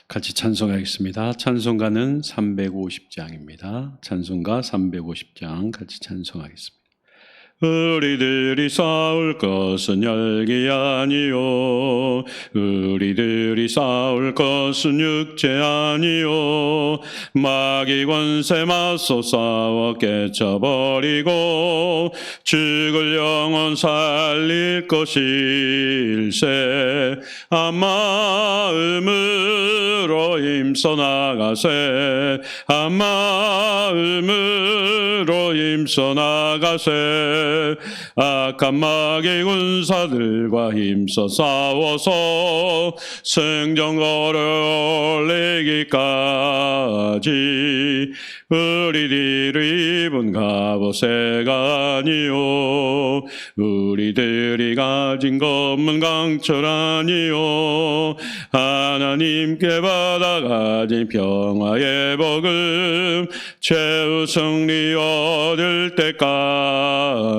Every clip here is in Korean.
같이 찬송하겠습니다. 찬송가는 350장입니다. 찬송가 350장 같이 찬송하겠습니다. 우리들이 싸울 것은 혈기 아니요, 우리들이 싸울 것은 육체 아니요, 마귀 권세 맞서 싸워 깨쳐버리고 죽을 영혼 살릴 것일세. 한 마음으로 힘써 나가세, 한 마음으로 힘써 나가세. 악한 마귀 군사들과 힘써 싸워서 승전거를 올리기까지 우리들이 입은 갑옷새가 아니요, 우리들이 가진 검은 강철 아니요, 하나님께 받아가진 평화의 복음 최후 승리 얻을 때까지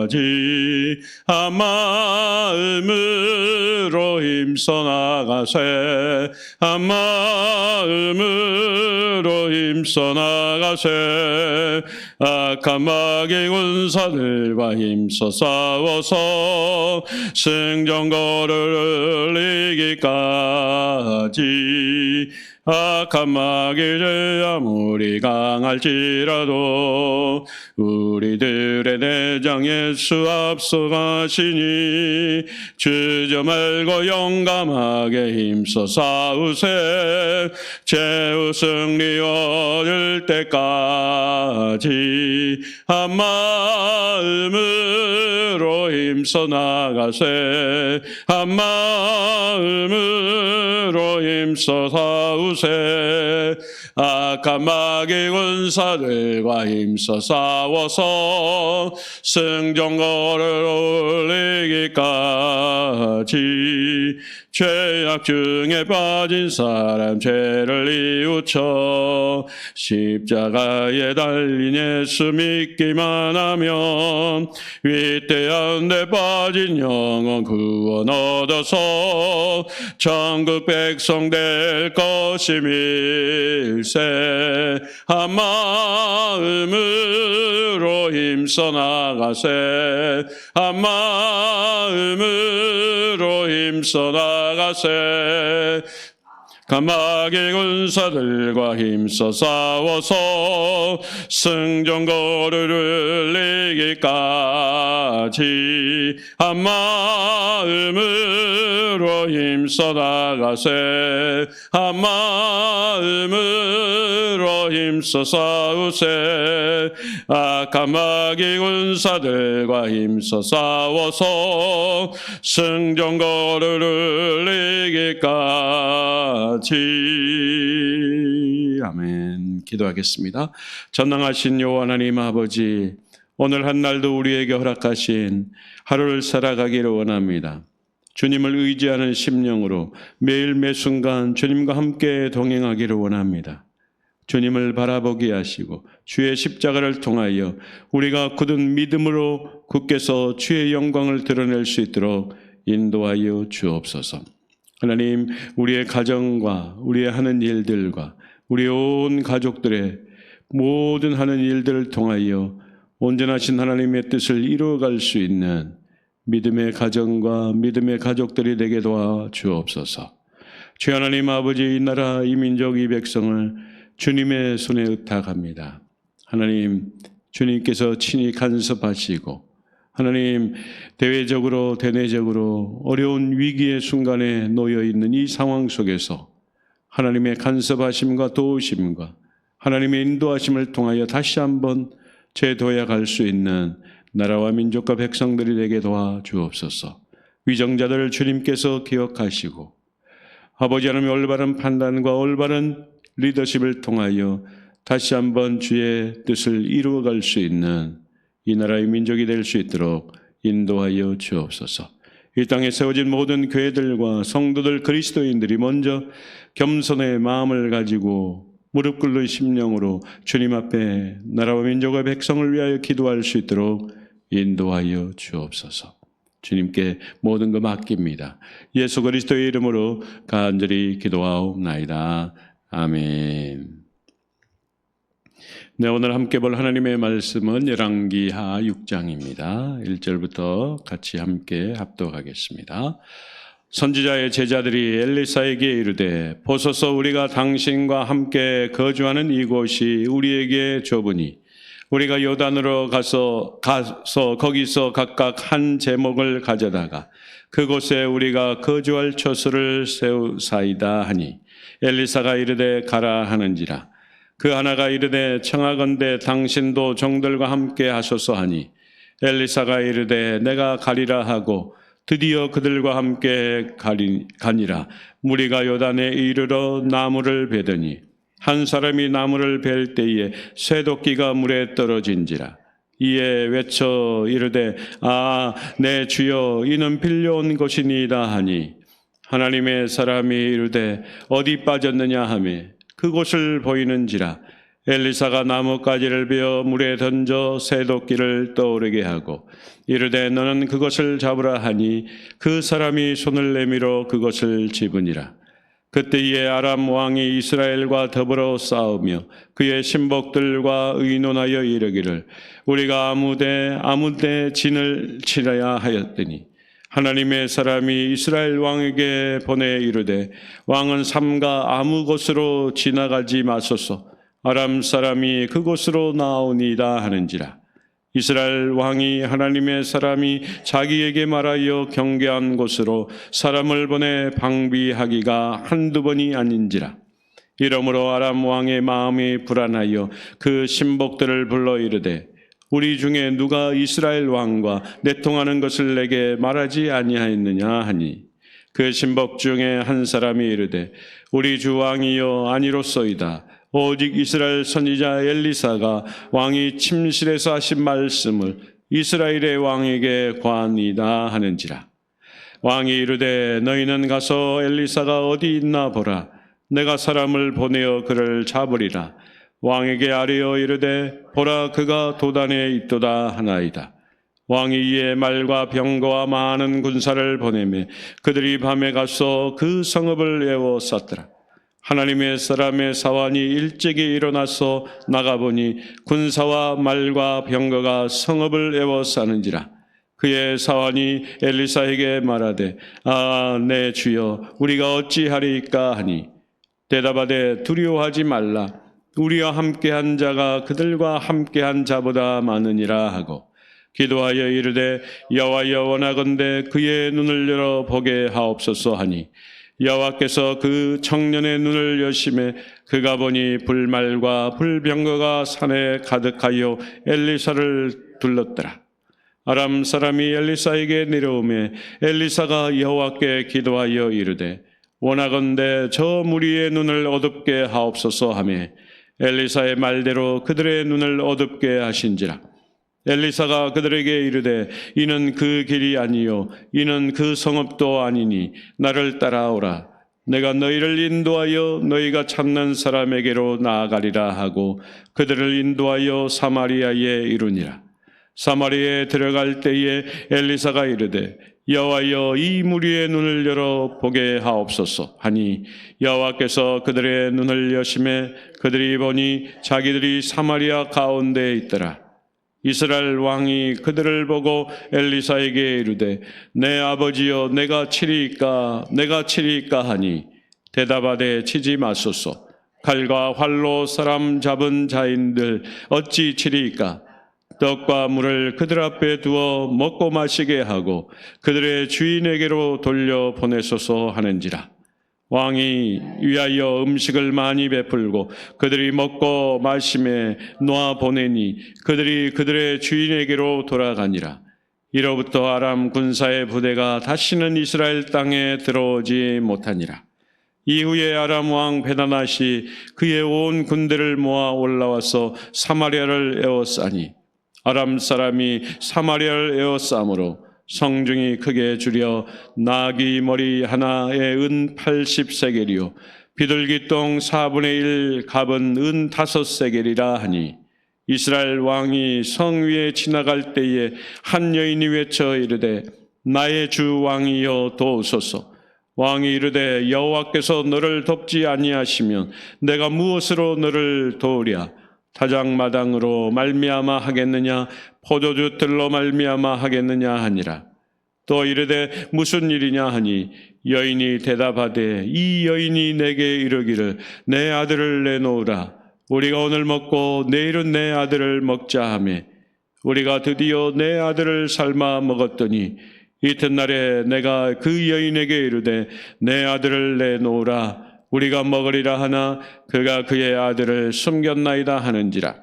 한 마음으로 힘써 나가세, 한 마음으로 힘써 나가세. 악한 마귀 군사들과 힘써 싸워서 승전거를 이기기까지. 악한 마귀 죄 아무리 강할지라도 우리들의 대장 예수 앞서가시니 주저 말고 용감하게 힘써 싸우세. 최후 승리 얻을 때까지 한 마음으로 힘써 나가세, 한 마음으로 힘써 싸우세. 악한 마귀 군사들과 힘써 싸워서 승전거를 올리기까지. 죄악 중에 빠진 사람 죄를 뉘우쳐 십자가에 달린 예수 믿기만 하면 위대한 데 빠진 영혼 구원 얻어서 천국 백성 될 것임일세. 한 마음으로 힘써 나가세, 한 마음으로 힘써 나가세. 마귀 군사들과 힘써 싸워서 승전거를 이기기까지 한 마음으로 힘써 나가세, 한 마음으로 힘써 싸우세. 악한 마귀 군사들과 힘써 싸워서 승전거를 이기기까지. 아멘. 기도하겠습니다. 전능하신 여호와 하나님 아버지, 오늘 한날도 우리에게 허락하신 하루를 살아가기를 원합니다. 주님을 의지하는 심령으로 매일 매순간 주님과 함께 동행하기를 원합니다. 주님을 바라보게 하시고 주의 십자가를 통하여 우리가 굳은 믿음으로 굳게서 주의 영광을 드러낼 수 있도록 인도하여 주옵소서. 하나님, 우리의 가정과 우리의 하는 일들과 우리 온 가족들의 모든 하는 일들을 통하여 온전하신 하나님의 뜻을 이루어갈 수 있는 믿음의 가정과 믿음의 가족들이 되게 도와 주옵소서. 주 하나님 아버지, 이 나라 이 민족 이 백성을 주님의 손에 의탁합니다. 하나님, 주님께서 친히 간섭하시고 하나님, 대외적으로 대내적으로 어려운 위기의 순간에 놓여있는 이 상황 속에서 하나님의 간섭하심과 도우심과 하나님의 인도하심을 통하여 다시 한번 재도약할 수 있는 나라와 민족과 백성들이 되게 도와 주옵소서. 위정자들을 주님께서 기억하시고 아버지 하나님의 올바른 판단과 올바른 리더십을 통하여 다시 한번 주의 뜻을 이루어갈 수 있는 이 나라의 민족이 될 수 있도록 인도하여 주옵소서. 이 땅에 세워진 모든 교회들과 성도들 그리스도인들이 먼저 겸손의 마음을 가지고 무릎 꿇는 심령으로 주님 앞에 나라와 민족과 백성을 위하여 기도할 수 있도록 인도하여 주옵소서. 주님께 모든 것 맡깁니다. 예수 그리스도의 이름으로 간절히 기도하옵나이다. 아멘. 네, 오늘 함께 볼 하나님의 말씀은 열왕기하 6장입니다. 1절부터 같이 함께 합독하겠습니다. 선지자의 제자들이 엘리사에게 이르되 보소서 우리가 당신과 함께 거주하는 이곳이 우리에게 좁으니 우리가 요단으로 가서 거기서 각각 한 제목을 가져다가 그곳에 우리가 거주할 처소를 세우사이다 하니 엘리사가 이르되 가라 하는지라. 그 하나가 이르되 청하건대 당신도 종들과 함께 하소서 하니 엘리사가 이르되 내가 가리라 하고 드디어 그들과 함께 가니라. 무리가 요단에 이르러 나무를 베더니 한 사람이 나무를 벨 때에 쇠도끼가 물에 떨어진지라. 이에 외쳐 이르되 내 주여 이는 빌려온 것이니이다 하니 하나님의 사람이 이르되 어디 빠졌느냐 하며 그곳을 보이는지라. 엘리사가 나뭇가지를 베어 물에 던져 쇠도끼를 떠오르게 하고 이르되 너는 그것을 잡으라 하니 그 사람이 손을 내밀어 그것을 집으니라. 그때에 아람 왕이 이스라엘과 더불어 싸우며 그의 신복들과 의논하여 이르기를 우리가 아무데 진을 치러야 하였더니 하나님의 사람이 이스라엘 왕에게 보내 이르되 왕은 삼가 아무 곳으로 지나가지 마소서. 아람 사람이 그곳으로 나오니이다 하는지라. 이스라엘 왕이 하나님의 사람이 자기에게 말하여 경계한 곳으로 사람을 보내 방비하기가 한두 번이 아닌지라. 이러므로 아람 왕의 마음이 불안하여 그 신복들을 불러 이르되 우리 중에 누가 이스라엘 왕과 내통하는 것을 내게 말하지 아니하였느냐 하니 그 신복 중에 한 사람이 이르되 우리 주 왕이여 아니로소이다. 오직 이스라엘 선지자 엘리사가 왕이 침실에서 하신 말씀을 이스라엘의 왕에게 고하니이다 하는지라. 왕이 이르되 너희는 가서 엘리사가 어디 있나 보라. 내가 사람을 보내어 그를 잡으리라. 왕에게 아뢰어 이르되 보라 그가 도단에 있도다 하나이다. 왕이 이에 말과 병거와 많은 군사를 보내매 그들이 밤에 가서 그 성읍을 에워쌌더라. 하나님의 사람의 사환이 일찍이 일어나서 나가보니 군사와 말과 병거가 성읍을 에워싸는지라. 그의 사환이 엘리사에게 말하되 내 주여 우리가 어찌하리이까 하니 대답하되 두려워하지 말라. 우리와 함께한 자가 그들과 함께한 자보다 많으니라 하고 기도하여 이르되 여호와여 원하건대 그의 눈을 열어 보게 하옵소서 하니 여호와께서 그 청년의 눈을 여심해 그가 보니 불말과 불병거가 산에 가득하여 엘리사를 둘렀더라. 아람 사람이 엘리사에게 내려오매 엘리사가 여호와께 기도하여 이르되 원하건대 저 무리의 눈을 어둡게 하옵소서 하며 엘리사의 말대로 그들의 눈을 어둡게 하신지라. 엘리사가 그들에게 이르되 이는 그 길이 아니요 이는 그 성읍도 아니니 나를 따라오라. 내가 너희를 인도하여 너희가 찾는 사람에게로 나아가리라 하고 그들을 인도하여 사마리아에 이르니라. 사마리아에 들어갈 때에 엘리사가 이르되 여호와여 이 무리의 눈을 열어 보게 하옵소서 하니 여호와께서 그들의 눈을 여심해 그들이 보니 자기들이 사마리아 가운데에 있더라. 이스라엘 왕이 그들을 보고 엘리사에게 이르되 내 아버지여 내가 치리이까 하니 대답하되 치지 마소서. 칼과 활로 사람 잡은 자인들 어찌 치리이까. 떡과 물을 그들 앞에 두어 먹고 마시게 하고 그들의 주인에게로 돌려 보내소서 하는지라. 왕이 위하여 음식을 많이 베풀고 그들이 먹고 마심에 놓아 보내니 그들이 그들의 주인에게로 돌아가니라. 이로부터 아람 군사의 부대가 다시는 이스라엘 땅에 들어오지 못하니라. 이후에 아람 왕 베나낫이 그의 온 군대를 모아 올라와서 사마리아를 에워싸니 아람 사람이 사마리아를 에워싸므로 성중이 크게 줄여 나귀 머리 하나에 은 80세겔이요 비둘기똥 4분의 1 갑은 은 5세겔이라 하니 이스라엘 왕이 성 위에 지나갈 때에 한 여인이 외쳐 이르되 나의 주 왕이여 도우소서. 왕이 이르되 여호와께서 너를 돕지 아니하시면 내가 무엇으로 너를 도우랴? 타작마당으로 말미암아 하겠느냐? 포도주 들로 말미암아 하겠느냐 하니라. 또 이르되 무슨 일이냐 하니 여인이 대답하되 이 여인이 내게 이르기를 내 아들을 내놓으라. 우리가 오늘 먹고 내일은 내 아들을 먹자 하매 우리가 드디어 내 아들을 삶아 먹었더니 이튿날에 내가 그 여인에게 이르되 내 아들을 내놓으라. 우리가 먹으리라 하나 그가 그의 아들을 숨겼나이다 하는지라.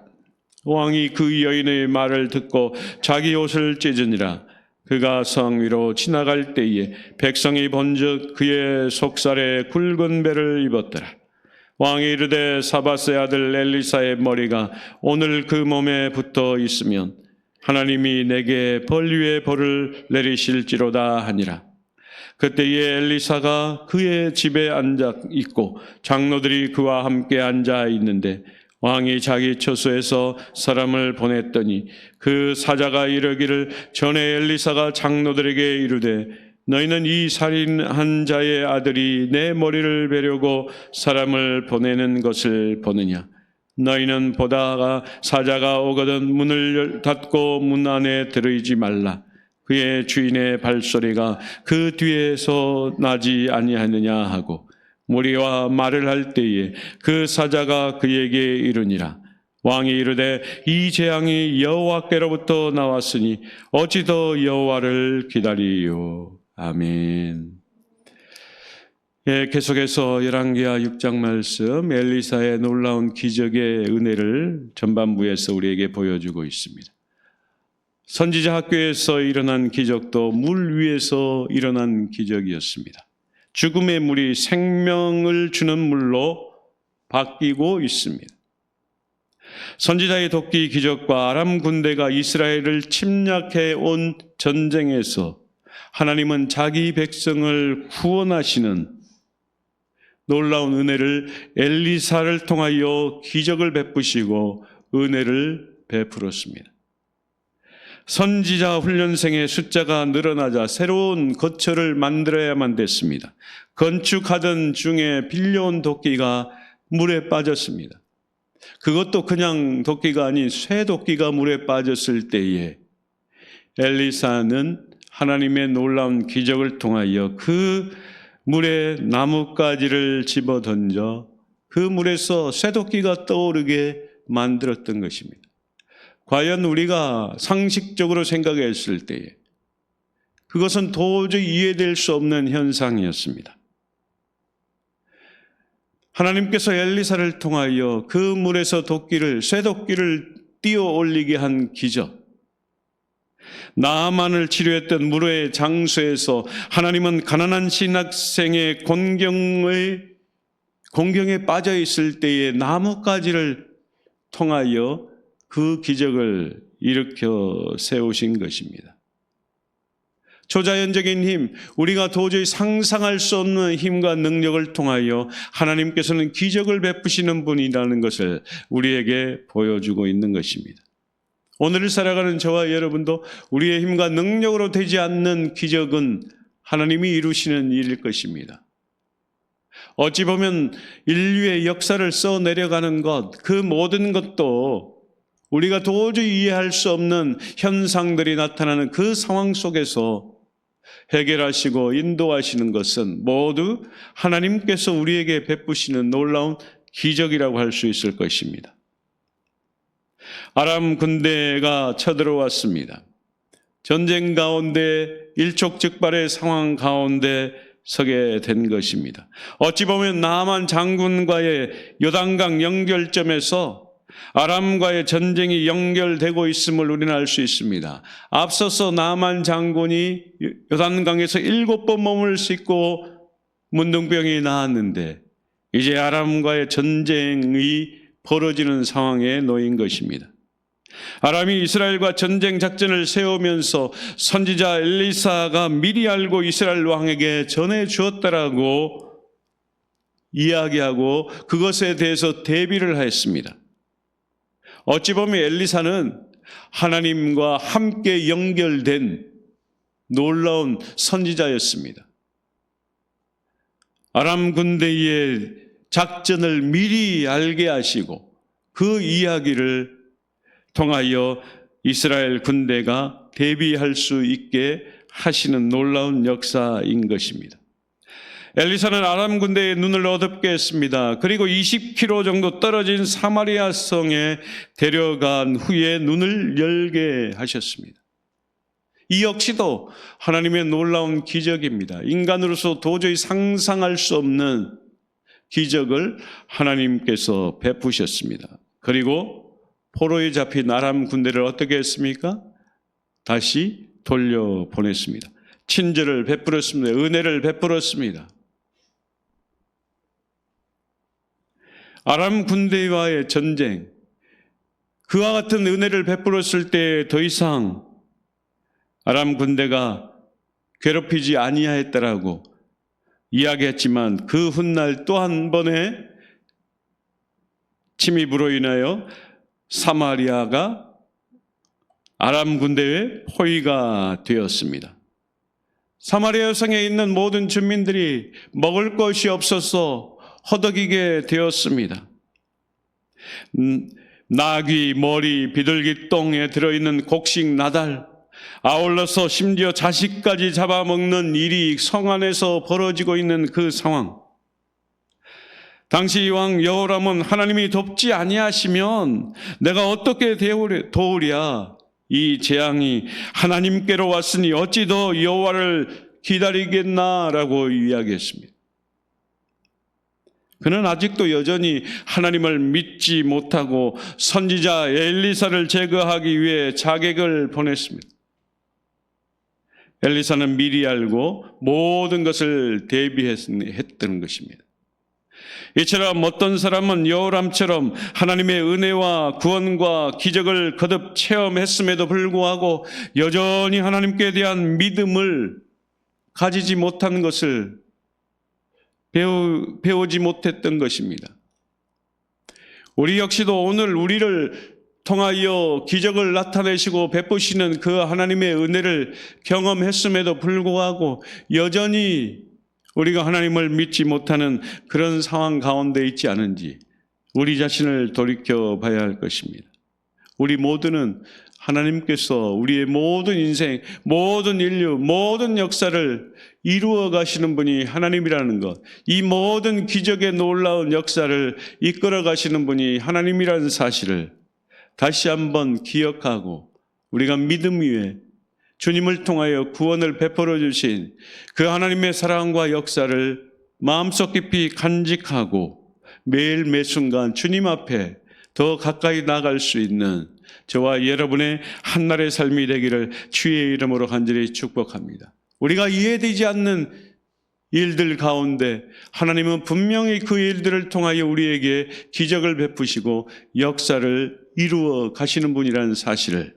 왕이 그 여인의 말을 듣고 자기 옷을 찢으니라. 그가 성 위로 지나갈 때에 백성이 본즉 그의 속살에 굵은 배를 입었더라. 왕이 이르되 사밧의 아들 엘리사의 머리가 오늘 그 몸에 붙어 있으면 하나님이 내게 벌 위에 벌을 내리실지로다 하니라. 그때에 엘리사가 그의 집에 앉아 있고 장로들이 그와 함께 앉아 있는데 왕이 자기 처소에서 사람을 보냈더니 그 사자가 이르기를 전에 엘리사가 장로들에게 이르되 너희는 이 살인한 자의 아들이 내 머리를 베려고 사람을 보내는 것을 보느냐? 너희는 보다가 사자가 오거든 문을 닫고 문 안에 들어있지 말라. 그의 주인의 발소리가 그 뒤에서 나지 아니하느냐 하고 무리와 말을 할 때에 그 사자가 그에게 이르니라. 왕이 이르되 이 재앙이 여호와께로부터 나왔으니 어찌 더 여호와를 기다리요. 아멘. 계속해서 열왕기하 6장 말씀 엘리사의 놀라운 기적의 은혜를 전반부에서 우리에게 보여주고 있습니다. 선지자 학교에서 일어난 기적도 물 위에서 일어난 기적이었습니다. 죽음의 물이 생명을 주는 물로 바뀌고 있습니다. 선지자의 돕기 기적과 아람 군대가 이스라엘을 침략해 온 전쟁에서 하나님은 자기 백성을 구원하시는 놀라운 은혜를 엘리사를 통하여 기적을 베푸시고 은혜를 베풀었습니다. 선지자 훈련생의 숫자가 늘어나자 새로운 거처를 만들어야만 됐습니다. 건축하던 중에 빌려온 도끼가 물에 빠졌습니다. 그것도 그냥 도끼가 아닌 쇠 도끼가 물에 빠졌을 때에 엘리사는 하나님의 놀라운 기적을 통하여 그 물에 나뭇가지를 집어 던져 그 물에서 쇠도끼가 떠오르게 만들었던 것입니다. 과연 우리가 상식적으로 생각했을 때에 그것은 도저히 이해될 수 없는 현상이었습니다. 하나님께서 엘리사를 통하여 그 물에서 쇠도끼를 띄어 올리게 한 기적, 나아만을 치료했던 물의 장소에서 하나님은 가난한 신학생의 공경에 빠져 있을 때에 나뭇가지를 통하여 그 기적을 일으켜 세우신 것입니다. 초자연적인 힘, 우리가 도저히 상상할 수 없는 힘과 능력을 통하여 하나님께서는 기적을 베푸시는 분이라는 것을 우리에게 보여주고 있는 것입니다. 오늘을 살아가는 저와 여러분도 우리의 힘과 능력으로 되지 않는 기적은 하나님이 이루시는 일일 것입니다. 어찌 보면 인류의 역사를 써내려가는 것, 그 모든 것도 우리가 도저히 이해할 수 없는 현상들이 나타나는 그 상황 속에서 해결하시고 인도하시는 것은 모두 하나님께서 우리에게 베푸시는 놀라운 기적이라고 할 수 있을 것입니다. 아람 군대가 쳐들어왔습니다. 전쟁 가운데 일촉즉발의 상황 가운데 서게 된 것입니다. 어찌 보면 나아만 장군과의 요단강 연결점에서 아람과의 전쟁이 연결되고 있음을 우리는 알 수 있습니다. 앞서서 나아만 장군이 요단강에서 7번 몸을 씻고 문둥병이 나았는데 이제 아람과의 전쟁이 벌어지는 상황에 놓인 것입니다. 아람이 이스라엘과 전쟁 작전을 세우면서 선지자 엘리사가 미리 알고 이스라엘 왕에게 전해 주었다라고 이야기하고 그것에 대해서 대비를 했습니다. 어찌 보면 엘리사는 하나님과 함께 연결된 놀라운 선지자였습니다. 아람 군대의 작전을 미리 알게 하시고 그 이야기를 통하여 이스라엘 군대가 대비할 수 있게 하시는 놀라운 역사인 것입니다. 엘리사는 아람 군대의 눈을 어둡게 했습니다. 그리고 20km 정도 떨어진 사마리아 성에 데려간 후에 눈을 열게 하셨습니다. 이 역시도 하나님의 놀라운 기적입니다. 인간으로서 도저히 상상할 수 없는 기적을 하나님께서 베푸셨습니다. 그리고 포로에 잡힌 아람 군대를 어떻게 했습니까? 다시 돌려보냈습니다. 친절을 베풀었습니다. 은혜를 베풀었습니다. 아람 군대와의 전쟁, 그와 같은 은혜를 베풀었을 때 더 이상 아람 군대가 괴롭히지 아니하였다라고 이야기했지만 그 훗날 또 한 번의 침입으로 인하여 사마리아가 아람 군대의 포위가 되었습니다. 사마리아 성에 있는 모든 주민들이 먹을 것이 없어서 허덕이게 되었습니다. 나귀 머리, 비둘기 똥에 들어있는 곡식 나달, 아울러서 심지어 자식까지 잡아먹는 일이 성 안에서 벌어지고 있는 그 상황. 당시 왕 여호람은 하나님이 돕지 아니하시면 내가 어떻게 도우랴? 이 재앙이 하나님께로 왔으니 어찌 더 여호와를 기다리겠나라고 이야기했습니다. 그는 아직도 여전히 하나님을 믿지 못하고 선지자 엘리사를 제거하기 위해 자객을 보냈습니다. 엘리사는 미리 알고 모든 것을 대비했던 것입니다. 이처럼 어떤 사람은 여호람처럼 하나님의 은혜와 구원과 기적을 거듭 체험했음에도 불구하고 여전히 하나님께 대한 믿음을 가지지 못한 것을 배우지 못했던 것입니다. 우리 역시도 오늘 우리를 통하여 기적을 나타내시고 베푸시는 그 하나님의 은혜를 경험했음에도 불구하고 여전히 우리가 하나님을 믿지 못하는 그런 상황 가운데 있지 않은지 우리 자신을 돌이켜 봐야 할 것입니다. 우리 모두는 하나님께서 우리의 모든 인생, 모든 인류, 모든 역사를 이루어 가시는 분이 하나님이라는 것, 이 모든 기적의 놀라운 역사를 이끌어 가시는 분이 하나님이라는 사실을 다시 한번 기억하고 우리가 믿음 위에 주님을 통하여 구원을 베풀어 주신 그 하나님의 사랑과 역사를 마음속 깊이 간직하고 매일 매순간 주님 앞에 더 가까이 나아갈 수 있는 저와 여러분의 한날의 삶이 되기를 주의 이름으로 간절히 축복합니다. 우리가 이해되지 않는 일들 가운데 하나님은 분명히 그 일들을 통하여 우리에게 기적을 베푸시고 역사를 이루어 가시는 분이라는 사실을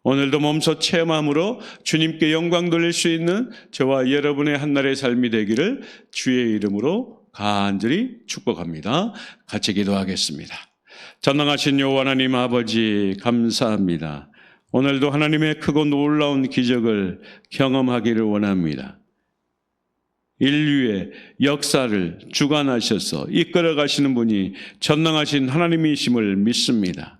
오늘도 몸소 체험함으로 주님께 영광 돌릴 수 있는 저와 여러분의 한날의 삶이 되기를 주의 이름으로 간절히 축복합니다. 같이 기도하겠습니다. 전능하신 여호와 하나님 아버지 감사합니다. 오늘도 하나님의 크고 놀라운 기적을 경험하기를 원합니다. 인류의 역사를 주관하셔서 이끌어 가시는 분이 전능하신 하나님이심을 믿습니다.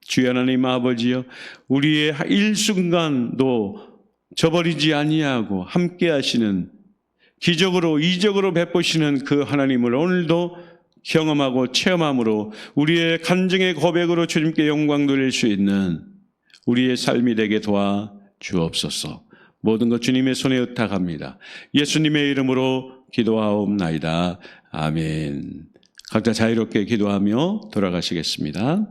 주여 하나님 아버지여, 우리의 일순간도 저버리지 아니하고 함께 하시는 기적으로 이적으로 베푸시는 그 하나님을 오늘도 경험하고 체험함으로 우리의 간증의 고백으로 주님께 영광 돌릴 수 있는 우리의 삶이 되게 도와 주옵소서. 모든 것 주님의 손에 의탁합니다. 예수님의 이름으로 기도하옵나이다. 아멘. 각자 자유롭게 기도하며 돌아가시겠습니다.